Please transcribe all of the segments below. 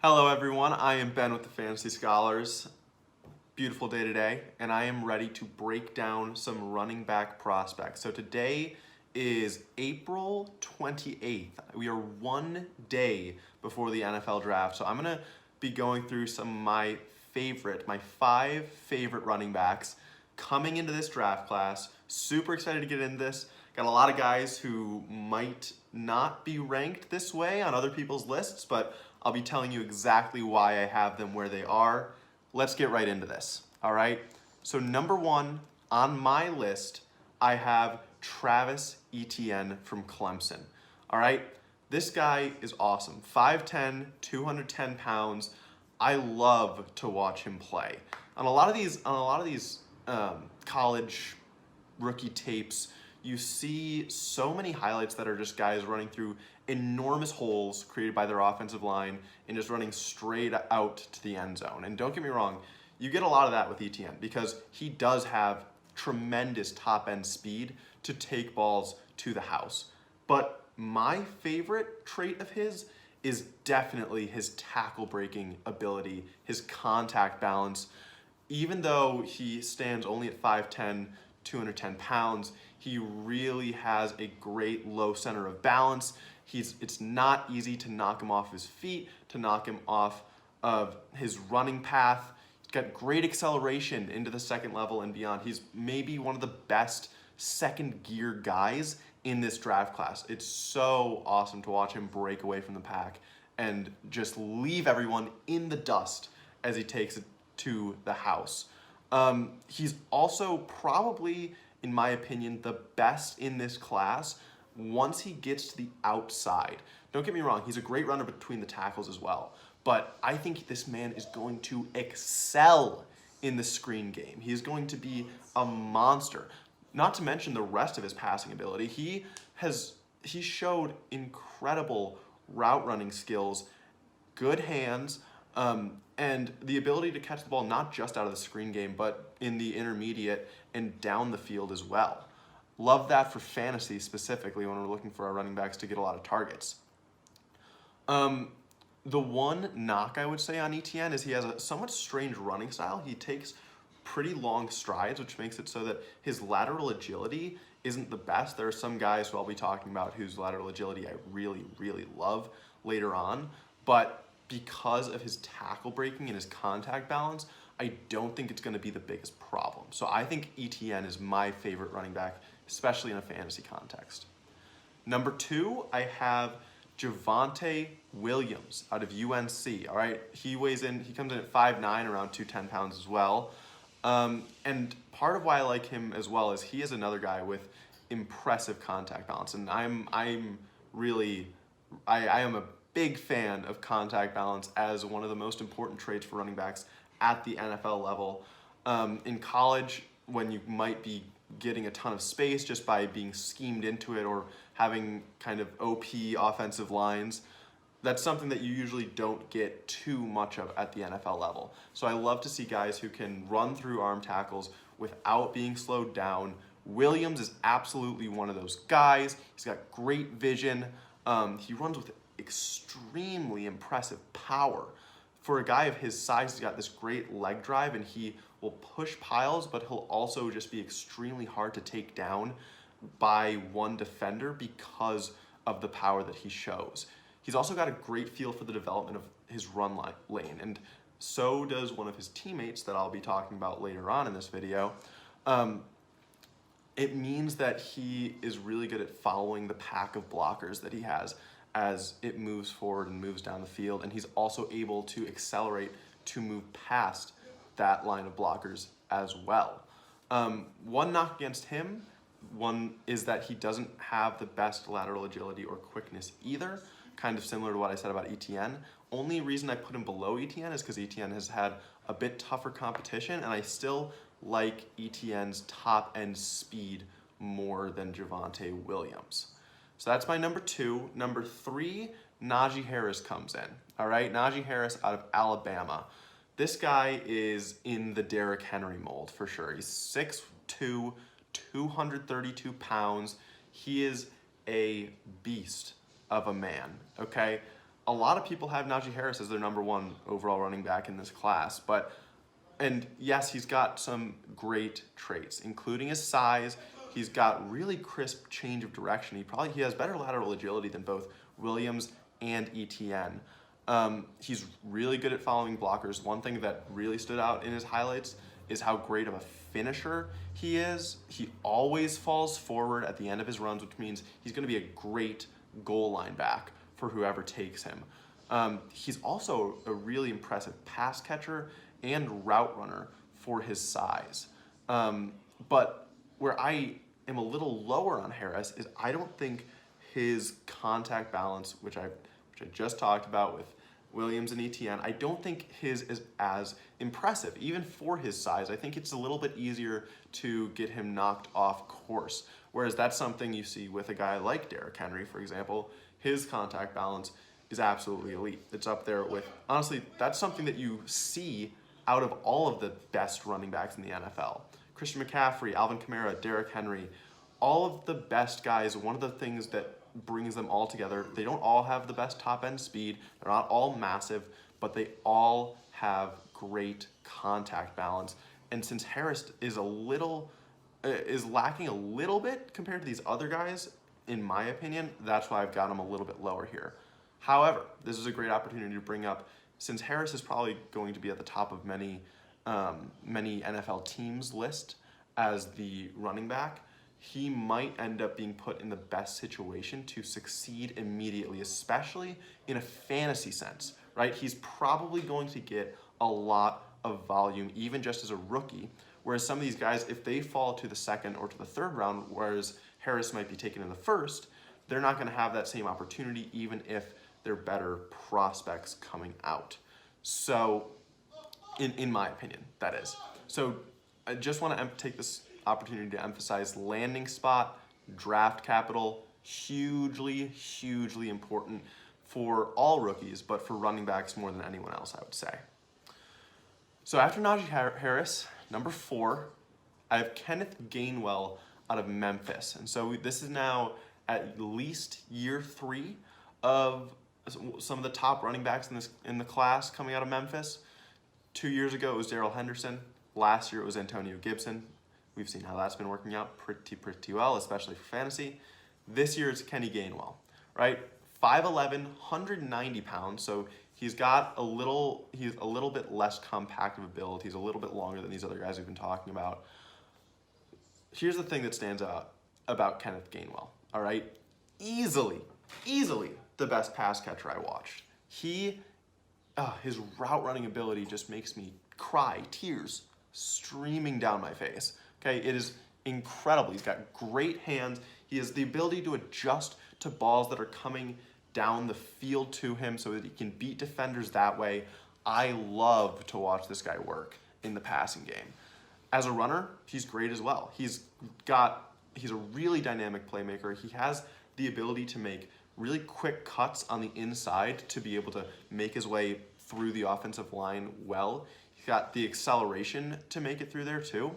Hello everyone, I am Ben with the Fantasy Scholars. Beautiful day today, and I am ready to break down some running back prospects. So today is April 28th. We are one day before the NFL draft. So I'm gonna be going through some of my five favorite running backs coming into this draft class. Super excited to get into this. Got a lot of guys who might not be ranked this way on other people's lists, but I'll be telling you exactly why I have them where they are. Let's get right into this, all right? So number one on my list, I have Travis Etienne from Clemson, all right? This guy is awesome, 5'10", 210 pounds. I love to watch him play. On a lot of these college rookie tapes, you see so many highlights that are just guys running through enormous holes created by their offensive line and just running straight out to the end zone. And don't get me wrong, you get a lot of that with Etienne because he does have tremendous top-end speed to take balls to the house. But my favorite trait of his is definitely his tackle-breaking ability, his contact balance. Even though he stands only at 5'10", 210 pounds, he really has a great low center of balance. It's not easy to knock him off his feet, to knock him off of his running path. He's got great acceleration into the second level and beyond. He's maybe one of the best second gear guys in this draft class. It's so awesome to watch him break away from the pack and just leave everyone in the dust as he takes it to the house. He's also probably, in my opinion, the best in this class once he gets to the outside. Don't get me wrong, he's a great runner between the tackles as well, but I think this man is going to excel in the screen game. He is going to be a monster. Not to mention the rest of his passing ability. He showed incredible route running skills, good hands, and the ability to catch the ball not just out of the screen game, but in the intermediate and down the field as well. Love that for fantasy specifically when we're looking for our running backs to get a lot of targets. The one knock I would say on Etienne is he has a somewhat strange running style. He takes pretty long strides, which makes it so that his lateral agility isn't the best. There are some guys who I'll be talking about whose lateral agility I really, really love later on, but because of his tackle breaking and his contact balance, I don't think it's going to be the biggest problem. So I think Etienne is my favorite running back, especially in a fantasy context. Number two, I have Javonte Williams out of UNC. All right, he comes in at 5'9", around 210 pounds as well. And part of why I like him as well is he is another guy with impressive contact balance, and I am a big fan of contact balance as one of the most important traits for running backs at the NFL level. In college, when you might be getting a ton of space just by being schemed into it or having kind of OP offensive lines, that's something that you usually don't get too much of at the NFL level. So I love to see guys who can run through arm tackles without being slowed down. Williams is absolutely one of those guys. He's got great vision. He runs with extremely impressive power. For a guy of his size, he's got this great leg drive and he will push piles, but he'll also just be extremely hard to take down by one defender because of the power that he shows. He's also got a great feel for the development of his run lane, and so does one of his teammates that I'll be talking about later on in this video. It means that he is really good at following the pack of blockers that he has as it moves forward and moves down the field, and he's also able to accelerate to move past that line of blockers as well. One knock against him, is that he doesn't have the best lateral agility or quickness either, kind of similar to what I said about Etienne. Only reason I put him below Etienne is because Etienne has had a bit tougher competition, and I still like Etienne's top-end speed more than Javonte Williams. So that's my number two. Number three, Naji Harris comes in. All right, Naji Harris out of Alabama. This guy is in the Derrick Henry mold for sure. He's 6'2", 232 pounds. He is a beast of a man, okay? a lot of people have Naji Harris as their number one overall running back in this class, and yes, he's got some great traits, including his size. He's got really crisp change of direction. He has better lateral agility than both Williams and Etienne. He's really good at following blockers. One thing that really stood out in his highlights is how great of a finisher he is. He always falls forward at the end of his runs, which means he's going to be a great goal line back for whoever takes him. He's also a really impressive pass catcher and route runner for his size. But where I am a little lower on Harris is I don't think his contact balance, which I just talked about with Williams and Etienne, I don't think his is as impressive, even for his size. I think it's a little bit easier to get him knocked off course, whereas that's something you see with a guy like Derrick Henry, for example. His contact balance is absolutely elite. It's up there with, honestly, that's something that you see out of all of the best running backs in the NFL. Christian McCaffrey, Alvin Kamara, Derrick Henry, all of the best guys, one of the things that brings them all together, they don't all have the best top end speed, they're not all massive, but they all have great contact balance. And since Harris is lacking a little bit compared to these other guys, in my opinion, that's why I've got him a little bit lower here. However, this is a great opportunity to bring up, since Harris is probably going to be at the top of many NFL teams' list as the running back, he might end up being put in the best situation to succeed immediately, especially in a fantasy sense, right? He's probably going to get a lot of volume, even just as a rookie, whereas some of these guys, if they fall to the second or to the third round, whereas Harris might be taken in the first, they're not going to have that same opportunity, even if they're better prospects coming out. So, in my opinion, that is. So, I just want to take this opportunity to emphasize landing spot, draft capital, hugely important for all rookies, but for running backs more than anyone else, I would say. So after Naji Harris, number 4, I have Kenneth Gainwell out of Memphis. And so this is now at least year 3 of some of the top running backs in the class coming out of Memphis. 2 years ago, it was Darrell Henderson. Last year, it was Antonio Gibson. We've seen how that's been working out pretty well, especially for fantasy. This year, it's Kenny Gainwell, right? 5'11", 190 pounds, so he's a little bit less compact of a build. He's a little bit longer than these other guys we've been talking about. Here's the thing that stands out about Kenneth Gainwell, all right? Easily the best pass catcher I watched. His route running ability just makes me cry, tears streaming down my face. Okay, it is incredible. He's got great hands. He has the ability to adjust to balls that are coming down the field to him so that he can beat defenders that way. I love to watch this guy work in the passing game. As a runner, he's great as well. He's a really dynamic playmaker. He has the ability to make really quick cuts on the inside to be able to make his way through the offensive line well. He's got the acceleration to make it through there too.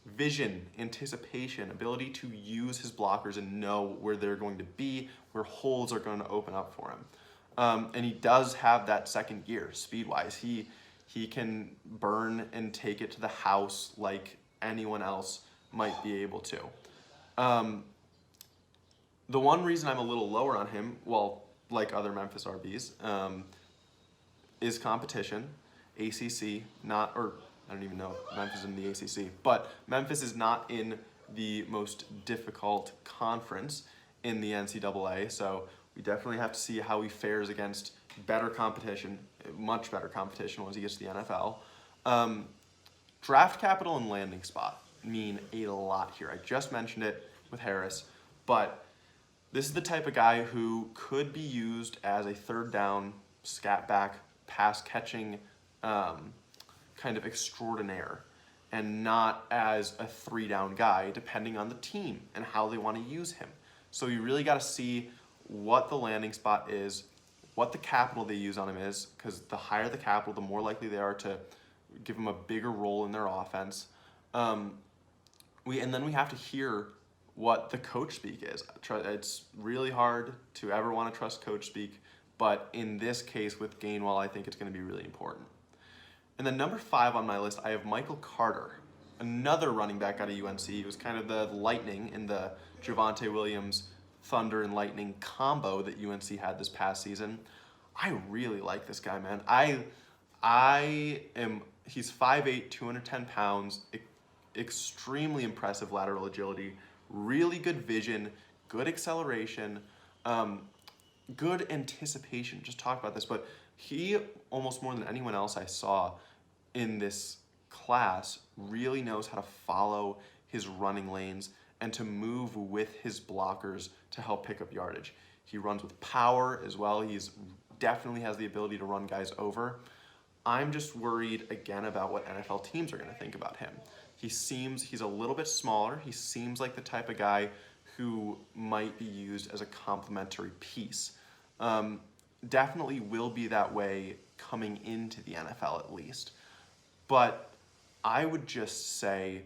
Vision, anticipation, ability to use his blockers and know where they're going to be, where holes are going to open up for him. And he does have that second gear, speed-wise. He can burn and take it to the house like anyone else might be able to. The one reason I'm a little lower on him, well, like other Memphis RBs, is competition. ACC, I don't even know if Memphis is in the ACC, but Memphis is not in the most difficult conference in the NCAA, so we definitely have to see how he fares against better competition, much better competition once he gets to the NFL. Draft capital and landing spot mean a lot here. I just mentioned it with Harris, but this is the type of guy who could be used as a third down, scat back, pass catching kind of extraordinaire, and not as a 3-down guy, depending on the team and how they want to use him. So you really got to see what the landing spot is, what the capital they use on him is, because the higher the capital, the more likely they are to give him a bigger role in their offense. And then we have to hear what the coach speak is. It's really hard to ever want to trust coach speak, but in this case with Gainwell, I think it's going to be really important. And then number 5 on my list, I have Michael Carter, another running back out of UNC. He was kind of the lightning in the Javonte Williams Thunder and Lightning combo that UNC had this past season. I really like this guy, man. He's 5'8", 210 pounds, extremely impressive lateral agility, really good vision, good acceleration, good anticipation. Just talk about this, but he, almost more than anyone else I saw in this class, really knows how to follow his running lanes and to move with his blockers to help pick up yardage. He runs with power as well. He's definitely has the ability to run guys over. I'm just worried again about what NFL teams are going to think about him. He's a little bit smaller. He seems like the type of guy who might be used as a complementary piece. Definitely will be that way coming into the NFL at least. But I would just say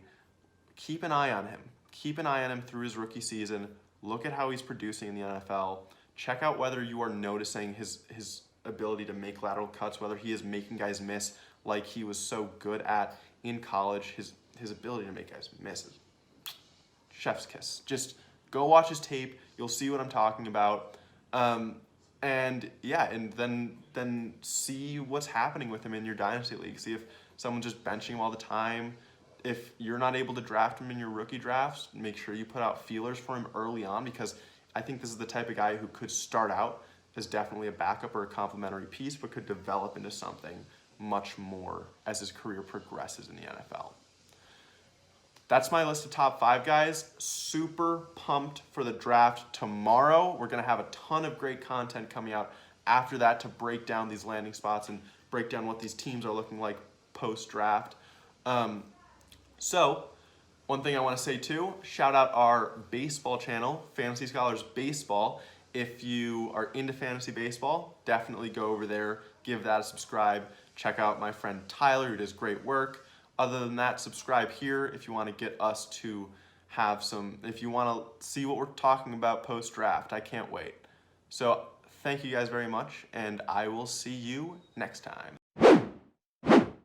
keep an eye on him. Keep an eye on him through his rookie season. Look at how he's producing in the NFL. Check out whether you are noticing his ability to make lateral cuts, whether he is making guys miss like he was so good at in college. His ability to make guys miss is chef's kiss. Just go watch his tape. You'll see what I'm talking about. And then see what's happening with him in your dynasty league. See if someone's just benching him all the time. If you're not able to draft him in your rookie drafts, make sure you put out feelers for him early on, because I think this is the type of guy who could start out as definitely a backup or a complementary piece, but could develop into something much more as his career progresses in the NFL. That's my list of top 5 guys. Super pumped for the draft tomorrow. We're going to have a ton of great content coming out after that to break down these landing spots and break down what these teams are looking like post-draft. So, one thing I want to say too, shout out our baseball channel, Fantasy Scholars Baseball. If you are into fantasy baseball, definitely go over there, give that a subscribe. Check out my friend Tyler, who does great work. Other than that, subscribe here if you want to get us to have if you want to see what we're talking about post-draft. I can't wait. So, thank you guys very much, and I will see you next time.